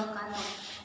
wabarakatuh.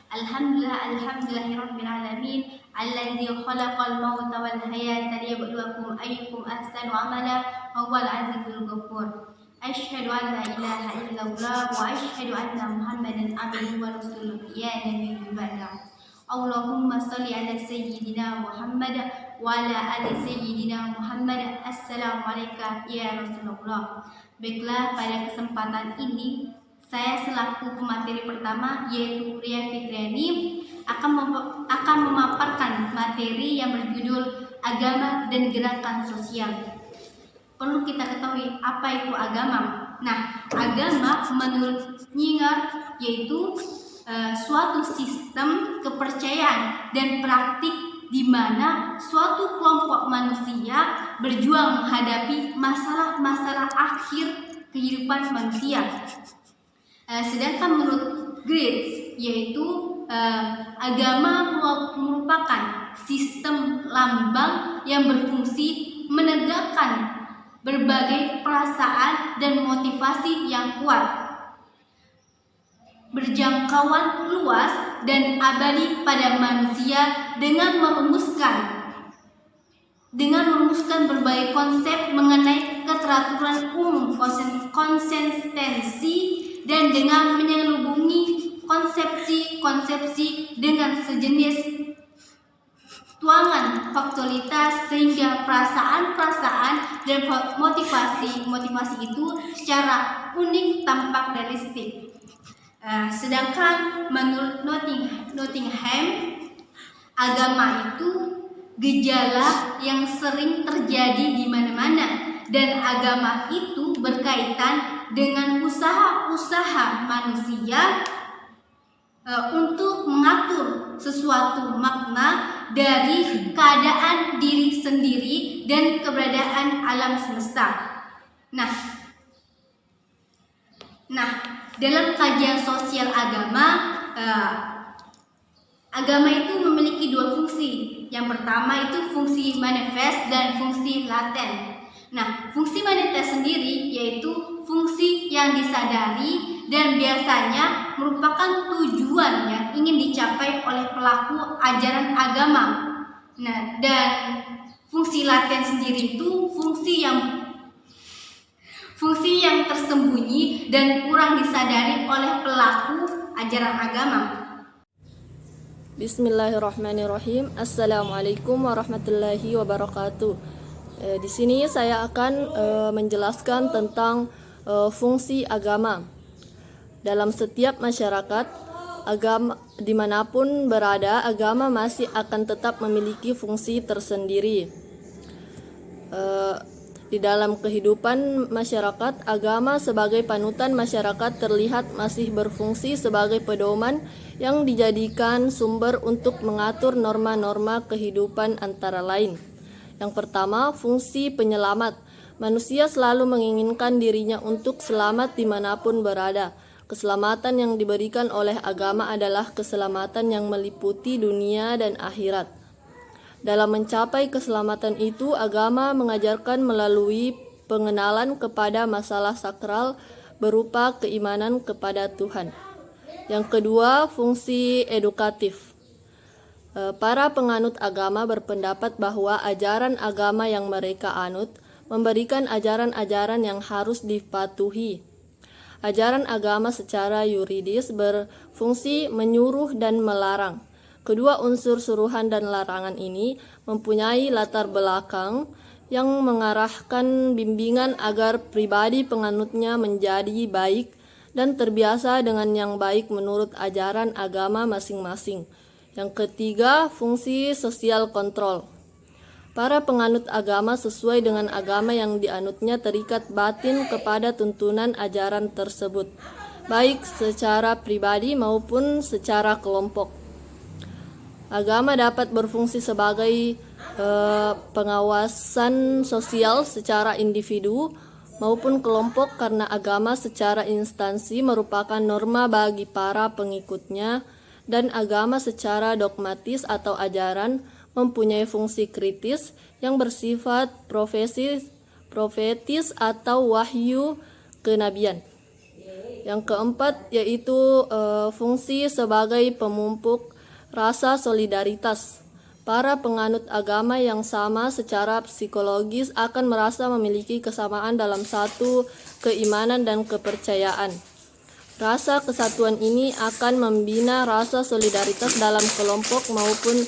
Alhamdulillahirabbil alamin alladzi khalaqal mauta wal hayata liyabluwakum ayyukum ahsanu amala wa huwal azizul ghafur. Asyhadu an la ilaha illallah wa asyhadu anna Muhammadan abduhu wa rasuluhu ya nabiyyu ba'da. Allahumma shalli ala sayyidina Muhammad wa ala ali sayyidina Muhammad. Assalamualaikum ya Rasulullah. Baiklah, pada kesempatan ini saya selaku pemateri pertama yaitu Ria Fitriani akan memaparkan materi yang berjudul Agama dan Gerakan Sosial. Perlu kita ketahui apa itu agama. Nah, agama menurut Nyinger yaitu suatu sistem kepercayaan dan praktik di mana suatu kelompok manusia berjuang menghadapi masalah-masalah akhir kehidupan manusia. Sedangkan menurut Graetz yaitu agama merupakan sistem lambang yang berfungsi menegakkan berbagai perasaan dan motivasi yang kuat, berjangkauan luas dan abadi pada manusia dengan merumuskan berbagai konsep mengenai keteraturan umum, konsistensi, dan dengan menyelubungi konsepsi-konsepsi dengan sejenis tuangan faktualitas sehingga perasaan-perasaan dan motivasi itu secara unik tampak realistik. Sedangkan menurut Nottingham, agama itu gejala yang sering terjadi di mana-mana dan agama itu berkaitan dengan usaha-usaha manusia untuk mengatur sesuatu makna dari keadaan diri sendiri dan keberadaan alam semesta. Nah, dalam kajian sosial agama itu memiliki dua fungsi. Yang pertama itu fungsi manifest dan fungsi laten. Nah, fungsi manifest sendiri yaitu fungsi yang disadari dan biasanya merupakan tujuan yang ingin dicapai oleh pelaku ajaran agama. Nah, dan fungsi laten sendiri itu fungsi yang tersembunyi dan kurang disadari oleh pelaku ajaran agama. Bismillahirrahmanirrahim. Assalamualaikum warahmatullahi wabarakatuh. Di sini saya akan menjelaskan tentang fungsi agama. Dalam setiap masyarakat, agama dimanapun berada, agama masih akan tetap memiliki fungsi tersendiri. Di dalam kehidupan masyarakat, agama sebagai panutan masyarakat terlihat masih berfungsi sebagai pedoman yang dijadikan sumber untuk mengatur norma-norma kehidupan antara lain. Yang pertama, fungsi penyelamat. Manusia selalu menginginkan dirinya untuk selamat dimanapun berada. Keselamatan yang diberikan oleh agama adalah keselamatan yang meliputi dunia dan akhirat. Dalam mencapai keselamatan itu, agama mengajarkan melalui pengenalan kepada masalah sakral berupa keimanan kepada Tuhan. Yang kedua, fungsi edukatif. Para penganut agama berpendapat bahwa ajaran agama yang mereka anut memberikan ajaran-ajaran yang harus dipatuhi. Ajaran agama secara yuridis berfungsi menyuruh dan melarang. Kedua unsur suruhan dan larangan ini mempunyai latar belakang yang mengarahkan bimbingan agar pribadi penganutnya menjadi baik dan terbiasa dengan yang baik menurut ajaran agama masing-masing. Yang ketiga, fungsi sosial kontrol. Para penganut agama sesuai dengan agama yang dianutnya terikat batin kepada tuntunan ajaran tersebut, baik secara pribadi maupun secara kelompok. Agama dapat berfungsi sebagai pengawasan sosial secara individu maupun kelompok karena agama secara instansi merupakan norma bagi para pengikutnya dan agama secara dogmatis atau ajaran mempunyai fungsi kritis yang bersifat profetis atau wahyu kenabian. Yang keempat yaitu fungsi sebagai pemumpuk rasa solidaritas. Para penganut agama yang sama secara psikologis akan merasa memiliki kesamaan dalam satu keimanan dan kepercayaan. Rasa kesatuan ini akan membina rasa solidaritas dalam kelompok maupun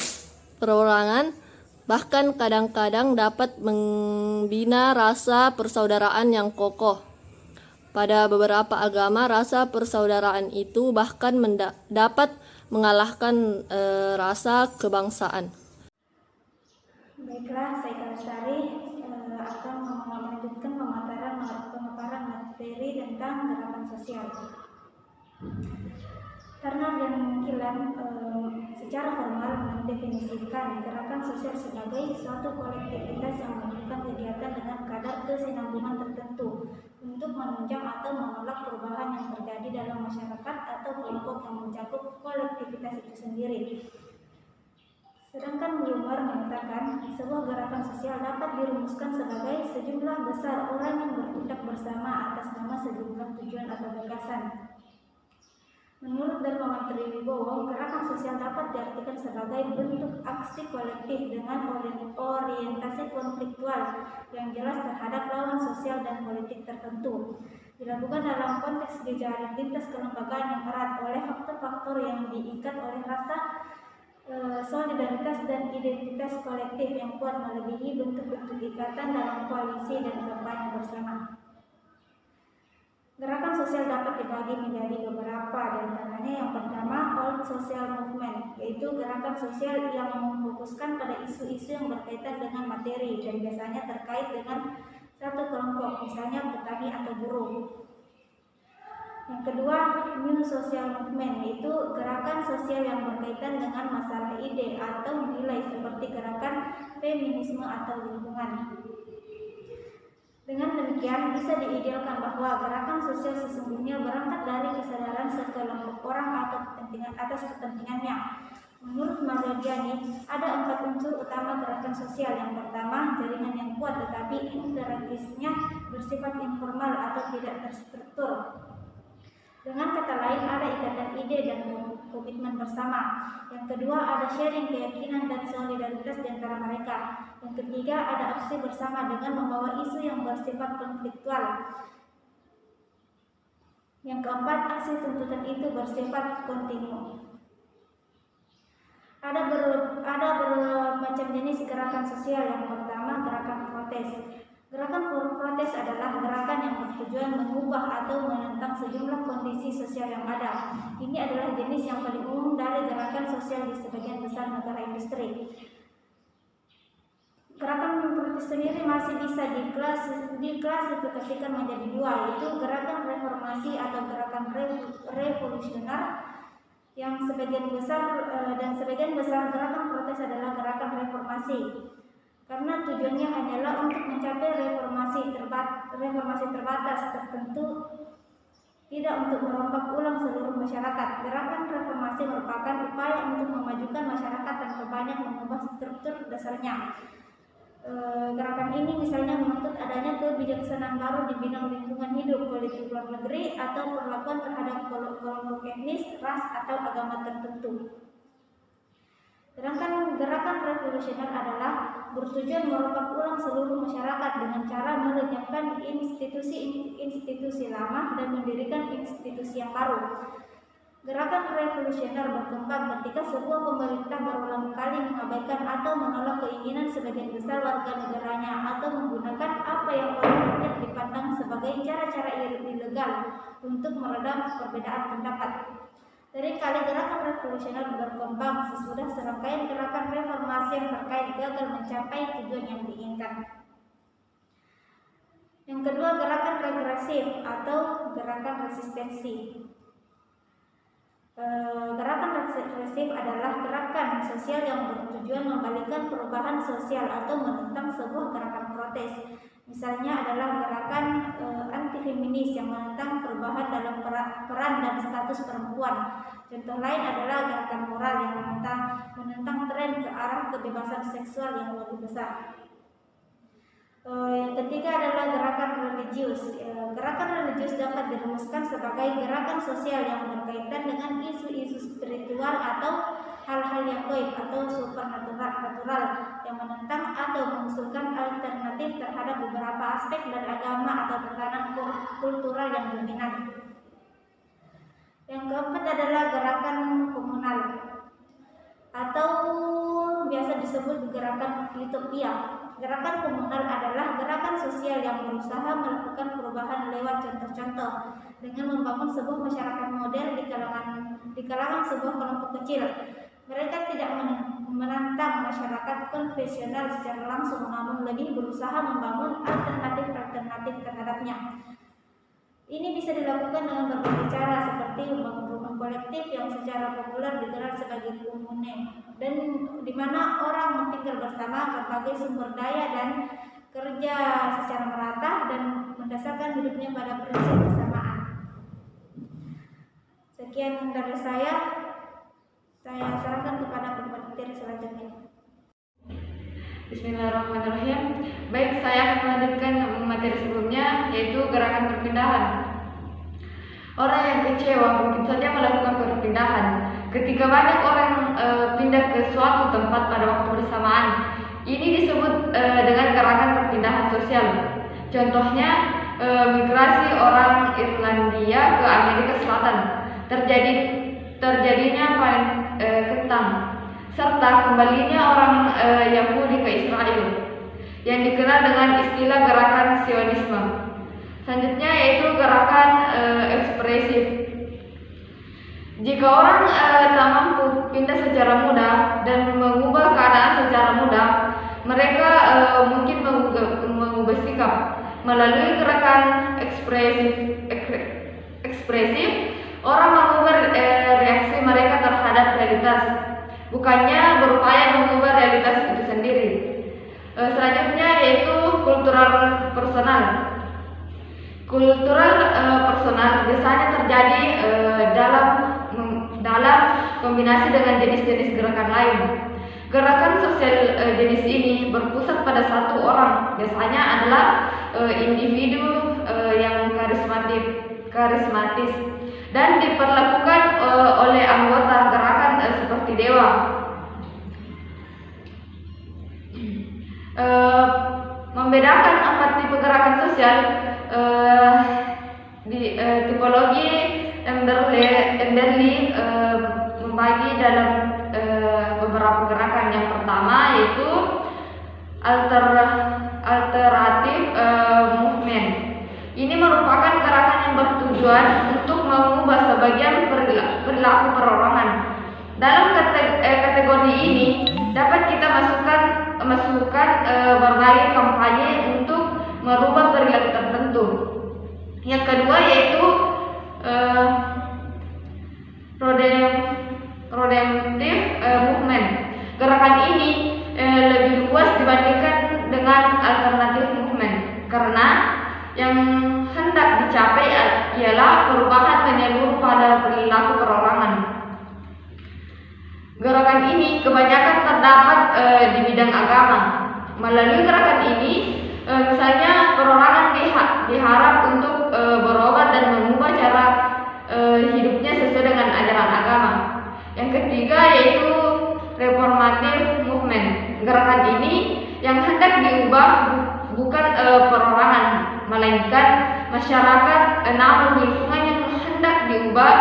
perorangan, bahkan kadang-kadang dapat membina rasa persaudaraan yang kokoh. Pada beberapa agama, rasa persaudaraan itu bahkan dapat mengalahkan rasa kebangsaan. Baiklah, saya Lestari akan melanjutkan pemaparan materi tentang gerakan sosial. Karena dan Kilan secara formal mendefinisikan gerakan sosial sebagai suatu kolektivitas yang melakukan kegiatan dengan kadar kesinambungan tertentu untuk menunjang atau menolak perubahan yang terjadi dalam masyarakat atau kelompok yang mencakup kolektivitas itu sendiri. Sedangkan Bloomer menyatakan sebuah gerakan sosial dapat dirumuskan sebagai sejumlah besar orang yang bertindak bersama atas nama sejumlah tujuan atau gagasan. Menurut Dharma Menteri Wibowo, gerakan sosial dapat diartikan sebagai bentuk aksi kolektif dengan orientasi konfliktual yang jelas terhadap lawan sosial dan politik tertentu, dilakukan dalam konteks jejaring lintas kelembagaan yang erat oleh faktor-faktor yang diikat oleh rasa solidaritas dan identitas kolektif yang kuat melebihi bentuk-bentuk ikatan dalam koalisi dan kampanye bersama. Gerakan sosial dapat dibagi menjadi beberapa, di antaranya yang pertama Old Social Movement, yaitu gerakan sosial yang memfokuskan pada isu-isu yang berkaitan dengan materi dan biasanya terkait dengan satu kelompok, misalnya petani atau buruh. Yang kedua, New Social Movement, yaitu gerakan sosial yang berkaitan dengan masalah ide atau nilai seperti gerakan feminisme atau lingkungan. Dengan demikian, bisa diidealkan bahwa gerakan sosial sesungguhnya berangkat dari kesadaran sekelompok orang atau atas kepentingannya. Menurut Mardiani, ada 4 unsur utama gerakan sosial. Yang pertama, jaringan yang kuat tetapi interaksinya bersifat informal atau tidak terstruktur. Dengan kata lain, ada ikatan ide dan komitmen bersama. Yang kedua, ada sharing keyakinan dan solidaritas di antara mereka. Yang ketiga, ada aksi bersama dengan membawa isu yang bersifat konfliktual. Yang keempat, aksi tuntutan itu bersifat kontinu. Ada bermacam jenis gerakan sosial. Yang pertama, gerakan protes. Gerakan protes adalah gerakan yang bertujuan mengubah atau menentang sejumlah kondisi sosial yang ada. Ini adalah jenis yang paling umum dari gerakan sosial di sebagian besar negara industri. Gerakan protes sendiri masih bisa diklasifikasikan menjadi dua, yaitu gerakan reformasi atau gerakan revolusioner yang sebagian besar gerakan protes adalah gerakan reformasi. Karena tujuannya hanyalah untuk mencapai reformasi terbatas tertentu, tidak untuk merombak ulang seluruh masyarakat. Gerakan reformasi merupakan upaya untuk memajukan masyarakat tanpa banyak mengubah struktur dasarnya. Gerakan ini misalnya menuntut adanya kebijaksanaan baru di bidang lingkungan hidup, politik luar negeri, atau perlakuan terhadap kelompok etnis, ras, atau agama tertentu. Sedangkan gerakan revolusioner adalah bertujuan merombak ulang seluruh masyarakat dengan cara melenyapkan institusi-institusi lama dan mendirikan institusi yang baru. Gerakan revolusioner berkembang ketika sebuah pemerintah berulang kali mengabaikan atau menolak keinginan sebagian besar warga negaranya atau menggunakan apa yang oleh rakyat dipandang sebagai cara-cara ilegal untuk meredam perbedaan pendapat. Seringkali gerakan revolusioner berkembang sesudah serangkaian gerakan reformasi yang terkait gagal mencapai tujuan yang diinginkan. Yang kedua, gerakan regresif atau gerakan resistensi. Gerakan regresif adalah gerakan sosial yang bertujuan membalikkan perubahan sosial atau menentang sebuah gerakan protes. Misalnya adalah gerakan anti-feminis yang menentang perubahan dalam peran dan status perempuan. Contoh lain adalah gerakan moral yang menentang tren ke arah kebebasan seksual yang lebih besar. Yang ketiga adalah gerakan religius. Gerakan religius dapat dirumuskan sebagai gerakan sosial yang berkaitan dengan isu-isu spiritual atau hal-hal yang gaib atau supernatural yang menentang atau mengusulkan alternatif terhadap beberapa aspek dari agama atau tatanan kultural yang dominan. Yang keempat adalah gerakan komunal atau biasa disebut gerakan utopia. Gerakan komunal adalah gerakan sosial yang berusaha melakukan perubahan lewat contoh-contoh dengan membangun sebuah masyarakat model di kalangan sebuah kelompok kecil. Mereka tidak menantang masyarakat konvensional secara langsung, namun lebih berusaha membangun alternatif terhadapnya. Ini bisa dilakukan dengan berbagai cara, seperti membangun rumah kolektif yang secara populer dikenal sebagai komune, dan di mana orang tinggal bersama, berbagai sumber daya dan kerja secara merata dan mendasarkan hidupnya pada prinsip kesamaan. Sekian dari saya serahkan kepada pemateri selanjutnya. Bismillahirrahmanirrahim. Baik, saya akan melanjutkan materi sebelumnya, yaitu gerakan perpindahan. Orang yang kecewa mungkin saja melakukan perpindahan. Ketika banyak orang pindah ke suatu tempat pada waktu bersamaan, ini disebut dengan gerakan perpindahan sosial. Contohnya, migrasi orang Irlandia ke Amerika Selatan, terjadinya perang kentang, serta kembalinya orang Yahudi ke Israel, yang dikenal dengan istilah gerakan Sionisme. Selanjutnya yaitu gerakan ekspresif. Jika orang tak mampu pindah secara mudah dan mengubah keadaan secara mudah, mereka mungkin mengubah sikap melalui gerakan ekspresif. Orang mengubah reaksi mereka terhadap realitas, bukannya berupaya mengubah realitas itu sendiri. Selanjutnya yaitu kultural personal. Kultural personal biasanya terjadi dalam kombinasi dengan jenis-jenis gerakan lain. Gerakan sosial jenis ini berpusat pada satu orang, biasanya adalah individu yang karismatis dan diperlakukan oleh anggota gerakan seperti dewa. Membedakan 4 tipe gerakan sosial di tipologi Emberly membagi dalam beberapa gerakan. Yang pertama yaitu alternatif movement. Ini merupakan gerakan yang bertujuan untuk mengubah sebagian perilaku perorangan. Dalam kategori ini dapat kita masukkan berbagai kampanye untuk merubah perilaku tertentu. Yang kedua yaitu redemptive movement. Gerakan ini lebih luas dibandingkan dengan alternative movement karena yang hendak dicapai ialah perubahan menyeluruh pada perilaku perorangan. Gerakan ini kebanyakan terdapat di bidang agama. Melalui gerakan ini, misalnya perorangan diharap untuk berobat dan mengubah cara hidupnya sesuai dengan ajaran agama. Yang ketiga yaitu reformative movement. Gerakan ini yang hendak diubah bukan perorangan, melainkan masyarakat, namun lingkungan yang hendak diubah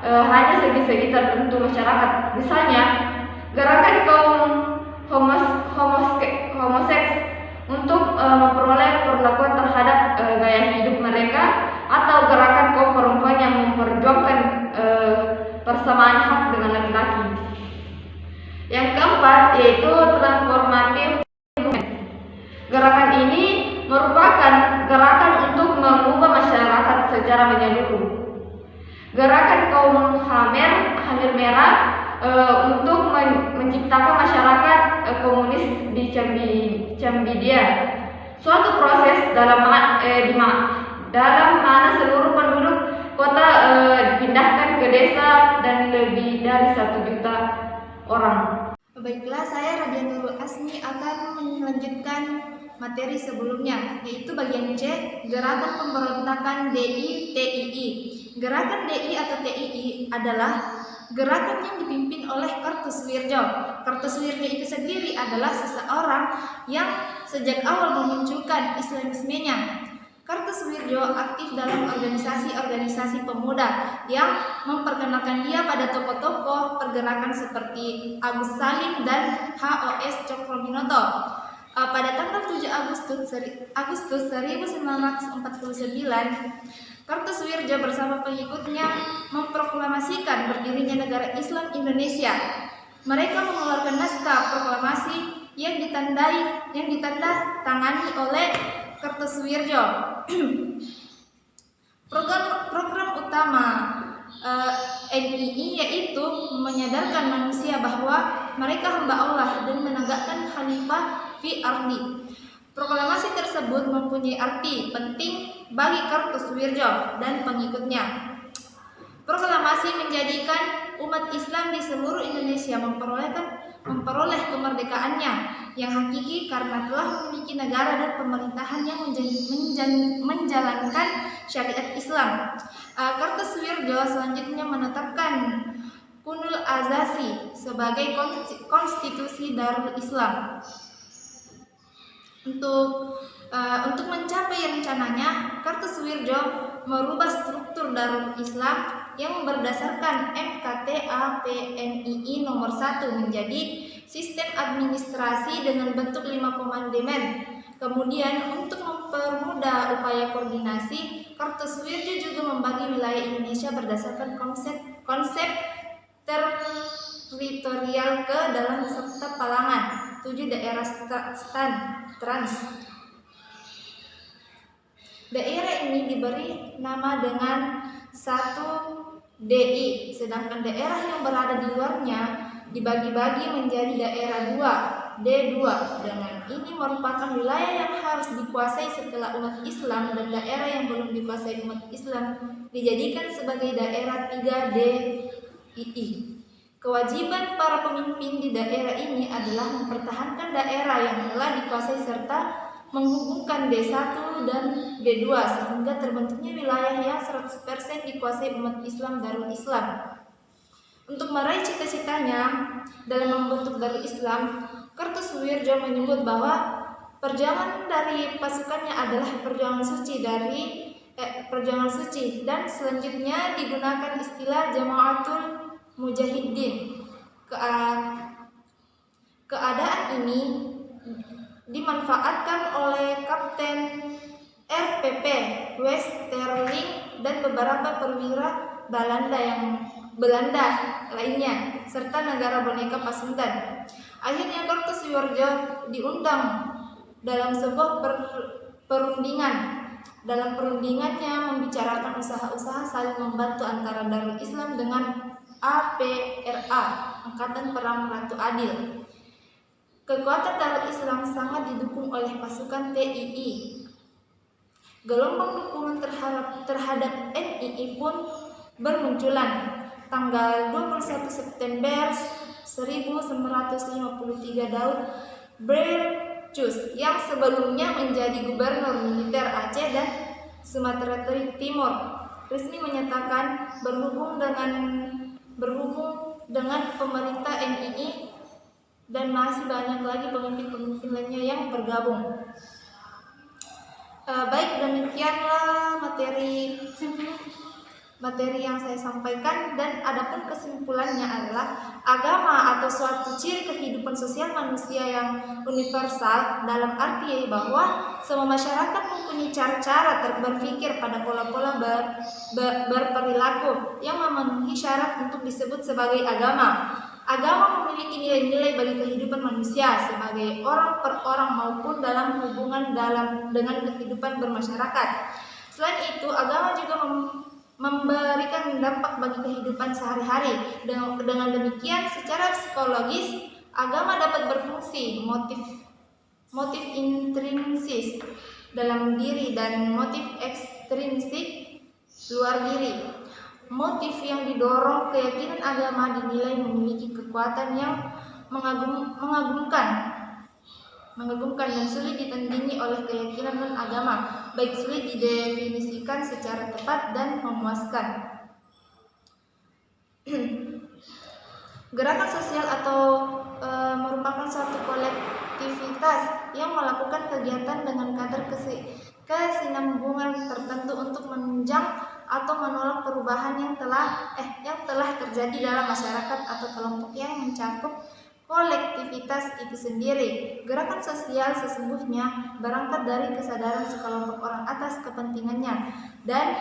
hanya segi-segi tertentu masyarakat. Misalnya, gerakan kaum homoseks untuk memperoleh perlakuan terhadap gaya hidup mereka, atau gerakan kaum perempuan yang memperjuangkan persamaan hak dengan laki-laki. Yang keempat yaitu transformative movement. Gerakan ini merupakan gerakan untuk mengubah masyarakat secara menyeluruh. Gerakan kaum Khmer Merah untuk menciptakan masyarakat komunis di Cambodia. Suatu proses dalam mana seluruh penduduk kota dipindahkan ke desa dan lebih dari 1 juta orang. Baiklah, saya Radia Nurul Asmi akan melanjutkan materi sebelumnya, yaitu bagian C, Gerakan Pemberontakan DI-TII. Gerakan DI atau TII adalah gerakan yang dipimpin oleh Kartosoewirjo. Kartosoewirjo itu sendiri adalah seseorang yang sejak awal memunculkan Islamismenya. Kartosoewirjo aktif dalam organisasi-organisasi pemuda yang memperkenalkan dia pada tokoh-tokoh pergerakan seperti Agus Salim dan HOS Cokroaminoto. Pada tanggal 7 Agustus 1949, Kartosoewirjo bersama pengikutnya memproklamasikan berdirinya negara Islam Indonesia. Mereka mengeluarkan naskah proklamasi yang ditandatangani oleh Kartosoewirjo. Program utama NII yaitu menyadarkan manusia bahwa mereka hamba Allah dan menegakkan khalifah fi ardi. Proklamasi tersebut mempunyai arti penting bagi Kartosoewirjo dan pengikutnya. Proklamasi menjadikan umat Islam di seluruh Indonesia memperoleh kemerdekaannya yang hakiki karena telah memiliki negara dan pemerintahan yang menjalankan syariat Islam. Kartosoewirjo selanjutnya menetapkan Kunul Azasi sebagai konstitusi Darul Islam. Untuk mencapai rencananya, Kartosoewirjo merubah struktur Darul Islam yang berdasarkan MKT-APNII nomor 1 menjadi sistem administrasi dengan bentuk 5 komandemen. Kemudian untuk mempermudah upaya koordinasi, Kartosoewirjo juga membagi wilayah Indonesia berdasarkan konsep teritorial ke dalam serta palangan 7 daerah trans. Daerah ini diberi nama dengan 1 DI, sedangkan daerah yang berada di luarnya dibagi-bagi menjadi daerah 2 D2. Dengan ini merupakan wilayah yang harus dikuasai setelah umat Islam dan daerah yang belum dikuasai umat Islam dijadikan sebagai daerah 3 DII. Kewajiban para pemimpin di daerah ini adalah mempertahankan daerah yang telah dikuasai serta menghubungkan D1 dan D2 sehingga terbentuknya wilayah yang 100% dikuasai umat Islam Darul Islam. Untuk meraih cita-citanya dalam membentuk Darul Islam, Kartosoewirjo menyebut bahwa perjuangan dari pasukannya adalah perjuangan suci dan selanjutnya digunakan istilah Jamaatul Mujahidin. Keadaan ini dimanfaatkan oleh Kapten RPP Westerling dan beberapa perwira Belanda lainnya serta negara boneka Pasundan. Akhirnya Kartosoewirjo diundang dalam sebuah perundingan. Dalam perundingannya membicarakan usaha-usaha saling membantu antara Darul Islam dengan APRA, Angkatan Perang Ratu Adil. Kekuatan Darul Islam sangat didukung oleh pasukan TII. Gelombang dukungan terhadap NII pun bermunculan. Tanggal 21 September 1953, Daud Bercus yang sebelumnya menjadi gubernur militer Aceh dan Sumatera Timur resmi menyatakan berhubung dengan pemerintah NII dan masih banyak lagi pemimpin-pemimpin lainnya yang bergabung. Baik, demikianlah materi yang saya sampaikan, dan adapun kesimpulannya adalah agama atau suatu ciri kehidupan sosial manusia yang universal dalam arti bahwa semua masyarakat mempunyai cara-cara berpikir pada pola-pola berperilaku yang memenuhi syarat untuk disebut sebagai agama. Agama memiliki nilai-nilai bagi kehidupan manusia sebagai orang per orang maupun dalam hubungan dengan kehidupan bermasyarakat. Selain itu, agama juga memberikan dampak bagi kehidupan sehari-hari. Dengan demikian, secara psikologis, agama dapat berfungsi motif intrinsis dalam diri dan motif ekstrinsik luar diri. Motif yang didorong keyakinan agama dinilai memiliki kekuatan yang mengagumkan. mengagumkan dan sulit ditandingi oleh keyakinan non-agama, baik sulit didefinisikan secara tepat dan memuaskan. Gerakan sosial atau merupakan suatu kolektivitas yang melakukan kegiatan dengan kadar kesinambungan tertentu untuk menunjang atau menolak perubahan yang telah terjadi dalam masyarakat atau kelompok yang mencakup kolektivitas itu sendiri. Gerakan sosial sesungguhnya berangkat dari kesadaran sekelompok orang atas kepentingannya, dan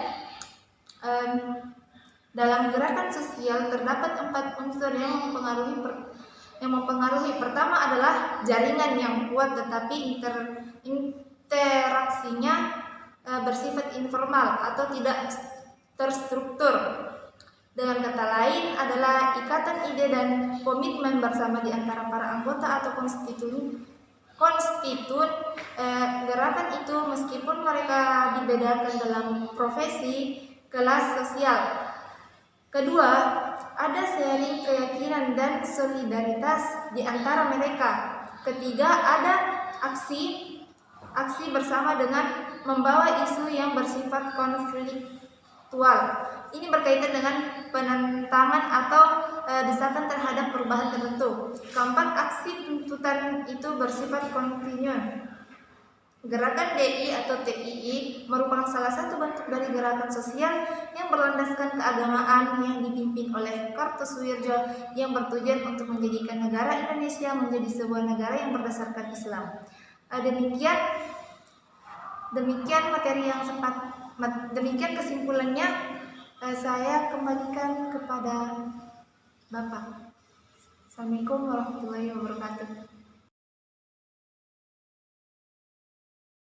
dalam gerakan sosial terdapat 4 unsur yang mempengaruhi. Pertama adalah jaringan yang kuat tetapi interaksinya bersifat informal atau tidak terstruktur. Dengan kata lain adalah ikatan ide dan komitmen bersama di antara para anggota atau konstituen gerakan itu, meskipun mereka dibedakan dalam profesi, kelas sosial. Kedua, ada sharing keyakinan dan solidaritas di antara mereka. Ketiga, ada aksi bersama dengan membawa isu yang bersifat konfliktual. Ini berkaitan dengan penentangan atau desakan terhadap perubahan tertentu. Keempat, aksi tuntutan itu bersifat kontinu. Gerakan DI atau TII merupakan salah satu bentuk dari gerakan sosial yang berlandaskan keagamaan yang dipimpin oleh Kartosuwirjo yang bertujuan untuk menjadikan negara Indonesia menjadi sebuah negara yang berdasarkan Islam. Demikian materi yang demikian kesimpulannya. Saya kembalikan kepada Bapak. Assalamualaikum warahmatullahi wabarakatuh.